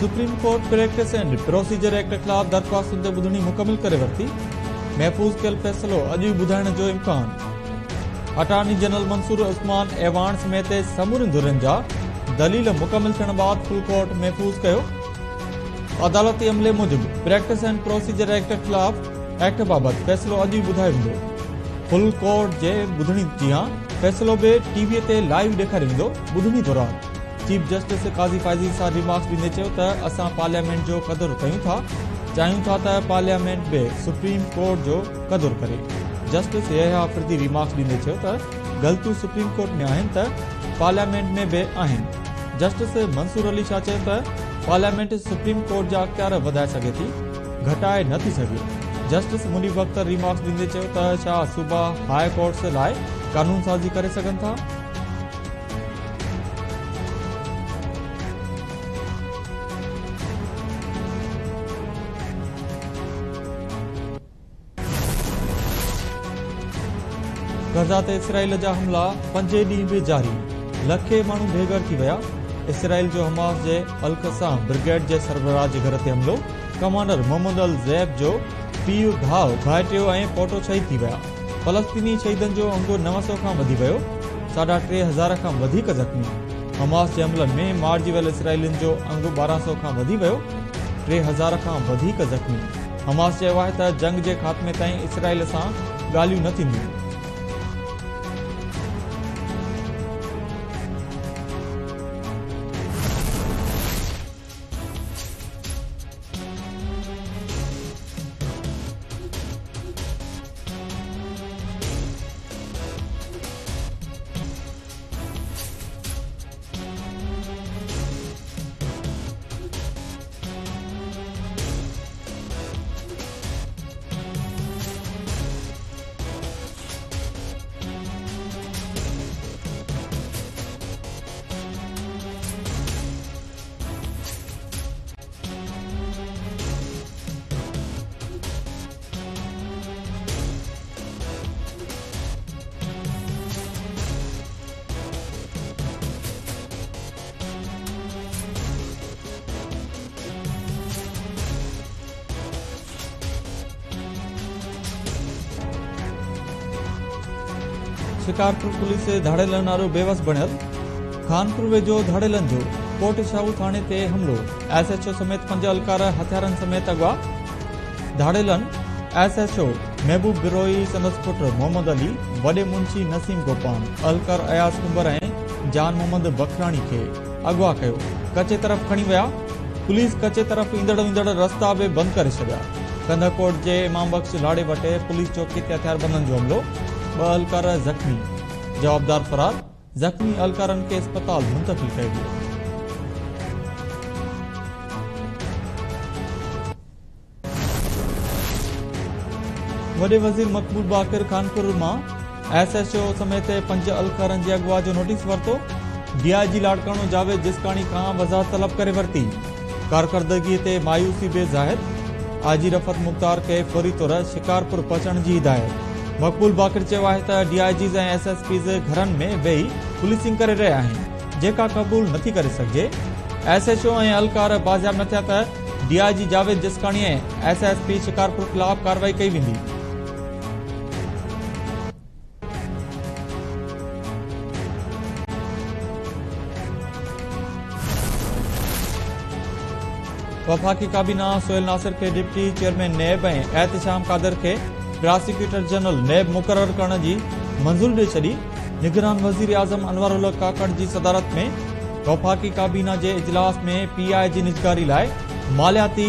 Supreme court practice and procedure act खिलाफ दरख्वास्तुनि ते ॿुधणी मुकमिल करे वरिती। महफ़ूज़ कयल फ़ैसिलो अॼु ॿुधाइण जो इम्कान। अटॉर्नी जनरल मंसूर उस्मान ऐवान समेत समूरनि धुरनि जा दलील मुकमिल थियण बाद फुल कोर्ट महफ़ूज़ कयो। अदालती अमले मूजिब प्रैक्टिस एंड प्रोसीजर एक्ट खिलाफ एक्ट बाबति फ़ैसिलो अॼु ॿुधायो वेंदो। फुल कोर्ट जे ॿुधणी जियां फ़ैसिलो बि टीवीअ ते लाइव ॾेखारियो वेंदो। ॿुधणी दौरान चीफ जस्टिस काज़ी फाइज़ी सां रिमार्क्स ॾींदे चयो त असां पार्लियामेंट जो क़दुरु कयूं था, चाहियूं था त पार्लियामेंट बि सुप्रीम कोर्ट जो क़दुरु करे। जस्टिस यहया अफरीदी रिमार्क्स ॾींदे चयो त ग़लतियूं सुप्रीम कोर्ट में आहिनि त पार्लियामेंट में बि आहिनि। जस्टिस मंसूर अली शाह चयो त पार्लियामेंट सुप्रीम कोर्ट जा अख़्तियार वधाए सघे थी, घटाए नथी सघे। जस्टिस मुनीब अख्तर रिमार्क्स ॾींदे चयो त छा सूबा हाई कोर्ट्स लाइ कानून साज़ी करे सघनि था। गज़ा ते इसराइल जा हमला 5 ॾींहं बि जारी, लखे माण्हू बेघर थी विया। इसराइल जो हमास जे अल-क़साम ब्रिगेड जे सरबराह जे घर ते हमलो। कमांडर मोहम्मद अल ज़ैब जो पीउ भाउ भाइटियो ऐं पोटो शहीद थी विया। फ़लस्तीनी शहीदनि जो अंगु 900 खां वधी वियो, 3,500 खां वधीक ज़ख़्मी। हमास जे हमलनि में मारिजी वियल इसराइलियुनि जो अंगु 1200 खां वधी वियो, 3000 खां वधीक ज़ख़्मी। हमास चयो आहे त जंग जे ख़ात्मे ताईं इसराइल सां ॻाल्हियूं न थींदियूं। शिकारपुर पुलिस धाड़ेलन वारो बेवस बणियल। खानपुर वेझो धाड़ेलन जो कोट शाहू थाणे ते हमलो। SHO समेत 5 अलकार हथियारनि समेत अगवा। धाड़ेलन SHO महबूब बिरोई संदसि पुट मोहम्मद अली, वॾे मुंशी नसीम गोपान, अलकार अयास कुंबर ऐं जान मोहम्मद बखराणी खे अगवा कयो। कचे तरफ़ खणी विया। पुलिस कचे तरफ़ ईंदड़ वेंदड़ रस्ता बि बंदि करे छॾिया। कंदरकोट जे इमाम बख्श लाड़े वटे पुलिस चौकी ते हथियारबंदनि जो हमलो। 2 अलकार ज़ख़्मी, जवाबदार फरार। ज़ख़्मी अलकारनि खे अस्पताल मुंतक़िल कयो वियो। वॾे वज़ीर मक़बूल बाक़िर खानपुर मां SHO समेत 5 अलकारनि जे अगवा जो नोटिस वरितो। DIG लाड़काणो जावेद जिसकाणी खां वज़ाहत तलब करे वरिती। कारकर्दगीअ ते मायूसी बि ज़ाहिर। आजी रफ़त मुख़्तार खे फौरी तौर शिकारपुर पहुचण जी हिदायत। मक़बूल बाक़िर चयो आहे त DIGs ऐं SSPs घरनि में वेही पुलिसिंग करे रहिया आहिनि, जेका क़बूल नथी करे सघिजे। SHO ऐं अलकार बाज़ियाब न थिया त DIG जावेद जिसकाणी ऐं SSP शिकारपुर ख़िलाफ़ कार्रवाई कई वेंदी। वफ़ाक़ी काबीना सोहेल नासिर खे डिप्टी चेयरमैन नैब ऐं एहतिशाम कादर खे प्रोसिक्यूटर जनरल नैब मुक़रर करण जी मंज़ूरी ॾेई छॾी। निगरान वज़ीर आज़म अनवर उल काकड़ जी सदारत में वफ़ाक़ी काबीना जे इजलास में PI जी निजगारी लाइ मालियाती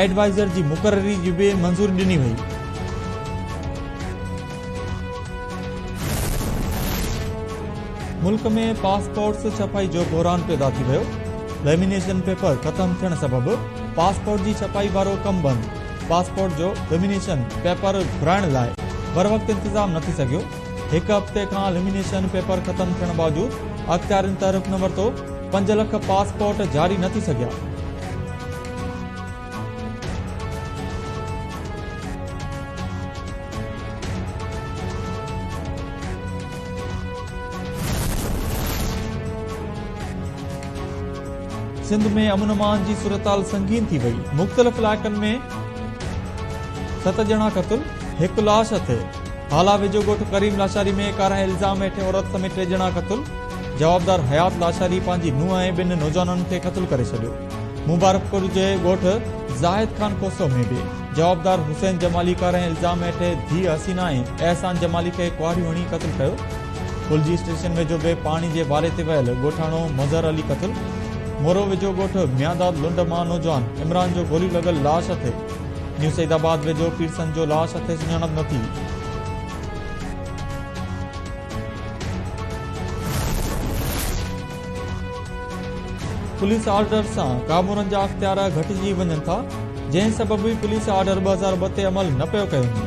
एडवाइज़र जी मुक़ररी जी बि मंज़ूरी ॾिनी वई। मुल्क में पासपोर्ट्स छपाई जो बहरान पैदा थी वियो। लेमिनेशन पेपर ख़त्म थियण सबबि पासपोर्ट जी छपाई वारो कमु बंदि। पासपोर्ट जो लेमिनेशन पेपर घुराइण लाइ बर वक़्तु इंतज़ाम न थी सघियो। 1 हफ़्ते खां लेमिनेशन पेपर ख़त्म थियण बावजूदि अख़्तियारनि तहरीफ़ न वरितो। 5 लख पासपोर्ट जारी न थी सघिया। सिंध में अमन अमान जी सूरताल संगीन थी वई। मुख़्तलिफ़ इलाइक़नि में 7 ॼणा क़त्ल, 1 लाश हथे। हाला वेझो ॻोठ करीम लाशारी में कारा इल्ज़ाम हेठि औरत समेत 3 ॼणा क़त्ल। जवाबदार हयात लाशारी पंहिंजी नुंहुं ऐं 2 नौजवाननि खे क़त्ल करे छॾियो। मुबारकपुर जे ॻोठ ज़ाहिद खान कोसो में बि जवाबदार हुसैन जमाली कारा इल्ज़ाम हेठि धीउ हसीना ऐं एहसान जमाली खे कुआरियूं हणी क़त्ल कयो। कुलजी स्टेशन वेझो बि पाणी जे वारे ते वियल ॻोठाणो मज़हर अली क़त्ल। मोरो वेझो ॻोठ मियांदाद लुंड मां नौजवान इमरान जो गोली लॻल लाश हथे। न्यू सईदाबाद वेझो पीरसन जो लाश हथे सुञाणप न थी। पुलिस ऑर्डर सां कामूरनि जा अख़्तियार घटिजी वञनि था, जंहिं सबबि पुलिस ऑर्डर 2002 ते अमल न पियो कयो वञे।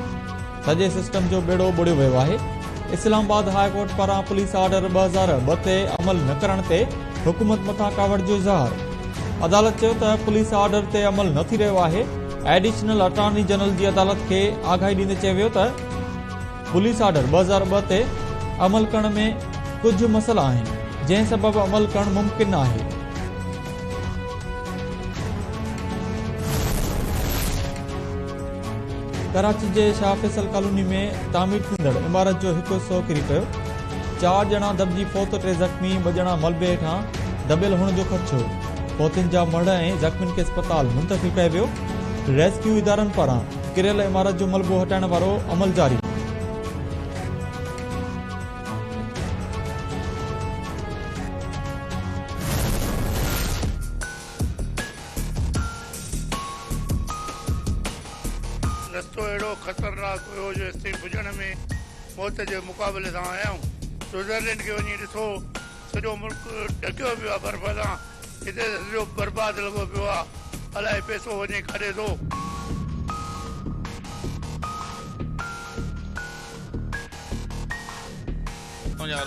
सॼे सिस्टम जो बेड़ो बुॾियो वियो आहे। इस्लामाबाद हाई कोर्ट पारां पुलिस ऑर्डर 2002 ते अमल न करण ते हुकूमत मथां कावड़ जो इज़हार। अदालत चयो त पुलिस ऑर्डर ते अमल न थी रहियो आहे। एडिशनल अटॉर्नी जनरल जी अदालत खे आगाही ॾींदे चयो वियो त पुलिस ऑर्डर 2002 ते अमल करण में कुझु मसइला आहिनि, जंहिं सबबि अमल करणु मुमकिन न आहे। कराची जे शाह फैसल कॉलोनी में तामीर थींदड़ इमारत जो हिकु हिसो किरी पियो। 4 ॼणा दॿिजी फौत, 3 ज़ख़्मी, 2 ॼणा मलबे हेठां दॿियल हुअण जो ख़दशो। फौतियुनि जा मढ़ ऐं ज़ख़्मियुनि खे अस्पताल मुंतक़िल कयो वियो। रेस्क्यू इदारनि पारां किरियल इमारत जो मलबो हटाइण वारो अमल जारी। रस्तो अहिड़ो ख़तरनाक हुयो जो हिते पुॼण में मौत जे मुक़ाबले सां आया आहियूं। स्विट्ज़रलैंड खे वञी ॾिसो, सॼो मुल्क ढकियो पियो आहे बर्फ़ सां। हिते सॼो बर्बाद लॻो पियो आहे, अलाए पैसो वञे काॾे थो।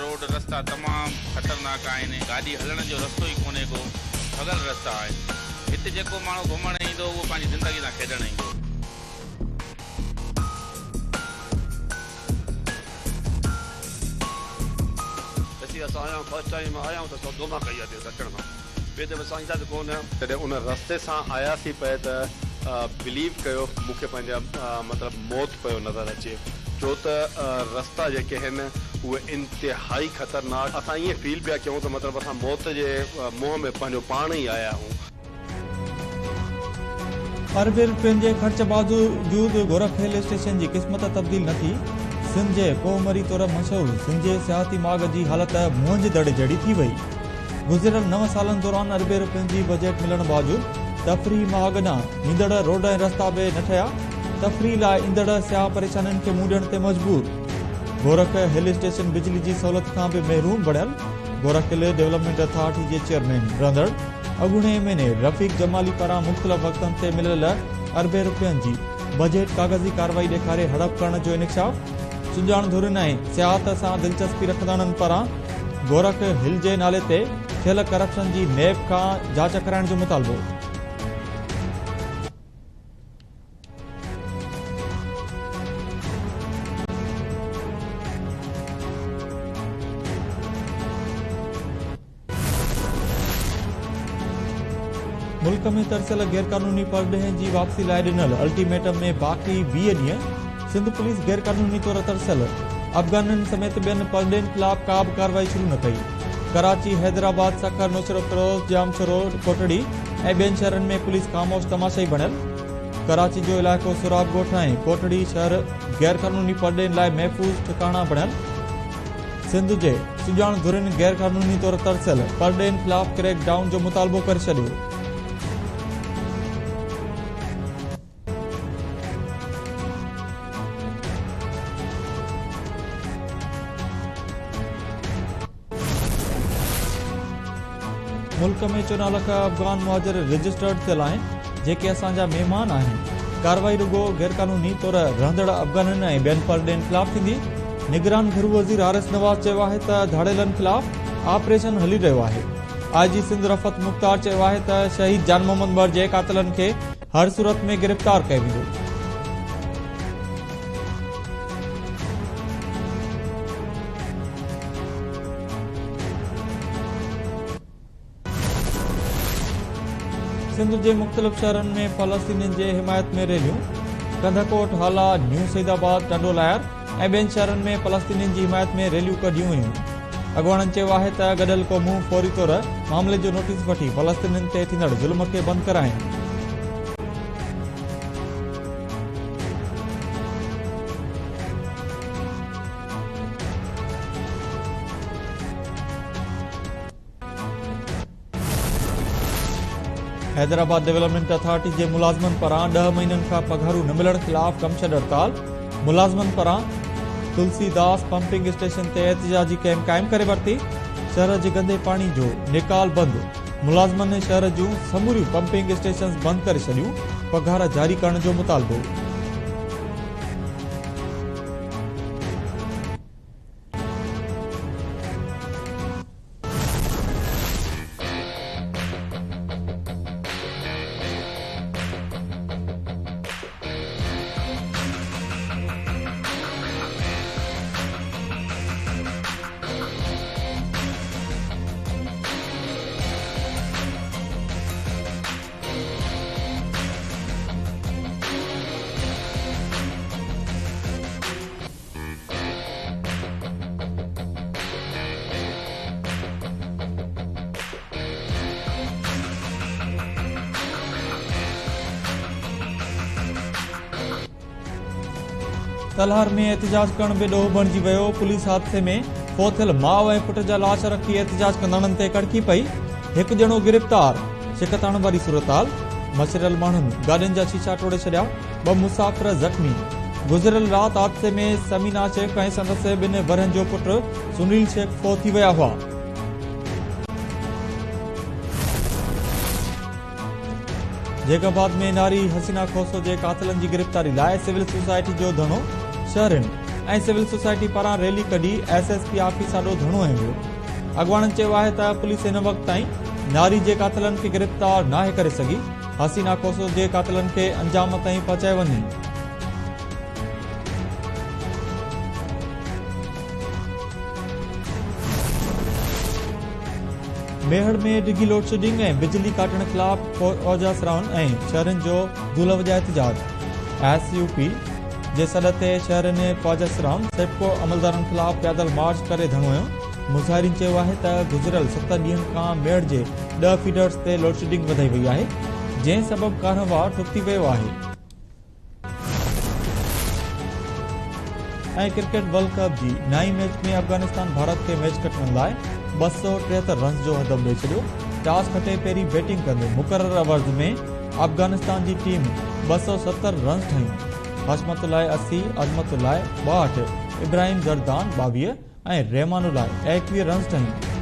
रोड रस्ता तमामु ख़तरनाक आहिनि। गाॾी हलण जो रस्तो ई कोन्हे को, भॻल रस्ता आहिनि। हिते जेको माण्हू घुमण ईंदो उहो पंहिंजी ज़िंदगी सां खेॾणु ईंदो। असां आया फर्स्ट टाइम आया आहियूं त सौदोमा कई आहे अचण खां ॿिए दफ़े साईं त कोन तॾहिं उन रस्ते सां आयासीं पए त बिलीव कयो मूंखे पंहिंजा मतिलबु मौत पियो नज़र अचे, छो त रस्ता जेके आहिनि उहे इंतिहाई ख़तरनाक। असां ईअं फील पिया कयूं त मतिलबु असां मौत जे मुंहं में पंहिंजो पाण ई आया आहियूं। अरबी रुपयनि जे ख़र्च बावजूद गोरख हिल स्टेशन जी क़िस्मत तब्दील न थी। सिंध जे कोमरी तौर मशहूर सिंध जे सियाती माग जी हालत मुंहं जे दड़े जड़ी थी वई। गुज़िरियल 9 सालनि दौरान अरबे रुपयनि जी बजट मिलण बावजूद तफ़रीह माग ॾांहुं ईंदड़ रोड ऐं रस्ता बि न ठहिया। तफ़रीह लाइ ईंदड़ सियाह परेशानियुनि खे मुंहुं ॾियण ते मजबूर। गोरख हिल स्टेशन बिजली जी सहूलियत खां बि महरूम बणियल। गोरख हिल डेवलपमेंट अथॉरिटी जे चेयरमैन रहंदड़ अॻूणे महीने रफ़ीक जमाली पारां मुख़्तलिफ़ वक़्तनि ते मिलियल अरबे रुपयनि जी बजट कागज़ी कार्रवाई ॾेखारे हड़प करण जो इंकशाफ। सुञाण धुरिन ऐं सियाहत सां दिलचस्पी रखंदड़नि पारां गोरख हिल जे नाले ते थियल करप्शन जी नैब खां जांच कराइण जो मुतालबो। मुल्क में तरसियल गैरकानूनी परॾेह जी वापसी लाइ ॾिनल अल्टीमेटम में बाक़ी 20 ॾींहं। सिंध पुलिस गैरकानूनी तौर तरसियल अफगाननि समेत ॿियनि परॾेहनि ख़िलाफ़ का बि कार्रवाई शुरू न कई। कराची, हैदराबाद, सखर, नुसरत फिरोज, जामशोरो, कोटड़ी ऐं ॿियनि शहरनि में पुलिस ख़ामोश तमाशाई बणियल। कराची जो इलाइक़ो सुराब ॻोठ ऐं कोटड़ी शहर गैरकानूनी परॾेहनि लाइ महफ़ूज़ ठिकाणा बणियल। सिंध जे सुञाण धुरिन गैरकानूनी तौर तरसियल परॾेहनि ख़िलाफ़ क्रैक डाउन जो मुतालबो करे छॾियो। मुल्क में 14 लाख अफगान मुहाजिर रजिस्टर्ड थियल आहिनि, जेके असांजा महिमान आहिनि। कार्रवाई रुगो गैरकानूनी तौर रहंदड़ अफगाननि ऐं ॿियनि परॾेहनि ख़िलाफ़ थींदी। निगरान घरू वज़ीर हारिस नवाज़ चयो आहे त धाड़ेलनि ख़िलाफ़ ऑपरेशन हली रहियो आहे। आईजी सिंध रफ़त मुख़्तार चयो आहे त शहीद जान मोहम्मद बर जे कातिलनि खे हर सूरत में गिरफ़्तार कयो वेंदो। सिंध जे मुख़्तलिफ़ शहरनि में फ़लस्तीनियुनि जे हिमायत में रैलियूं। कंधकोट, हाला, न्यू सईदाबाद, टंडो लायर ऐं ॿियनि शहरनि में फ़लस्तीनियुनि जी हिमायत में रैलियूं कढियूं वयूं। अॻवाननि चयो आहे त गॾियल क़ौमूं फौरी तौर मामले जो नोटिस वठी फ़लस्तीनियुनि ते थींदड़ ज़ुल्म खे बंदि कराइनि। हैदराबाद डेवलपमेंट अथॉरिटी जे मुलाज़िमनि पारां 10 महीननि खां पघारूं न मिलण ख़िलाफ़ कमशद हड़ताल। मुलाज़िमनि पारां तुलसीदास पंपिंग स्टेशन ते एहतिजाजी कैंप क़ाइम करे वरिती। शहर जे गंदे पाणी जो निकाल बंदि। मुलाज़िमनि शहर जूं समूरियूं पंपिंग स्टेशन बंदि करे छॾियूं। पघार जारी करण जो मुतालबो। तलहार में एहतिजाज करण में ॾोह बणिजी वियो। पुलिस हादसे में फोथियल माउ ऐं पुट जा लाश रखी एहतिजाज कंदड़नि ते कड़की पई। हिकु ॼणो गिरफ़्तार। शिकताण वारी सूरताल। मछरियल माण्हुनि गाॾियुनि जा शीशा टोड़े छॾिया। 2 मुसाफ़िर ज़ख़्मी। गुज़िरियल राति हादसे में समीना शेख ऐं संदसि 2 वरनि जो पुट सुनील शेख फौत थी विया हुआ। जैगाबाद में नारी हसीना खोसो जे कातिलनि जी गिरफ़्तारी लाइ सिविल सोसाइटी जो धरणो। शहरनि ऐं सिविल सोसाइटी पारां रैली कढी SSP ऑफिस आॾो धरणो हंयो वियो। अॻवाननि चयो आहे त पुलिस हिन वक़्त ताईं नारी जे कातिलनि खे गिरफ़्तार नाहे करे सघी। हसीना खोसो जे कातिलनि खे अंजाम ताईं पहुचाए वञे। मेहड़ में डिघी लोड शेडिंग ऐं बिजली काटण ख़िलाफ़ फौजा सराउन ऐं शहरनि जो धूल वॼाए एहतिजाज। SUP जे सॾ ते शहरनि फौजा सराउन सेप्को अमलदारनि ख़िलाफ़ पैदल मार्च करे धरणो हंयो। मुज़ाहिरीन चयो आहे त गुज़िरियल 7 ॾींहनि खां मेहड़ जे 10 फीडर्स ते लोड शेडिंग वधाई वई आहे, जंहिं सबबु कारोबार ठप थी वियो आहे। ऐं क्रिकेट वर्ल्ड कप जी 9 मैच में अफगानिस्तान भारत खे मैच खटण लाइ 273 रन्स जो हदम ॾेई छॾियो। टॉस खटे पहिरीं बैटिंग कंदे मुक़रर ओवर्स में अफगानिस्तान जी टीम 270 रन्स ठाहियूं। हशमतुल्लाह 80, अज़मतुल्लाह 62, इब्राहिम जरदान 22 ऐं रहमानुल्लाह 21 रन्स ठाहियूं।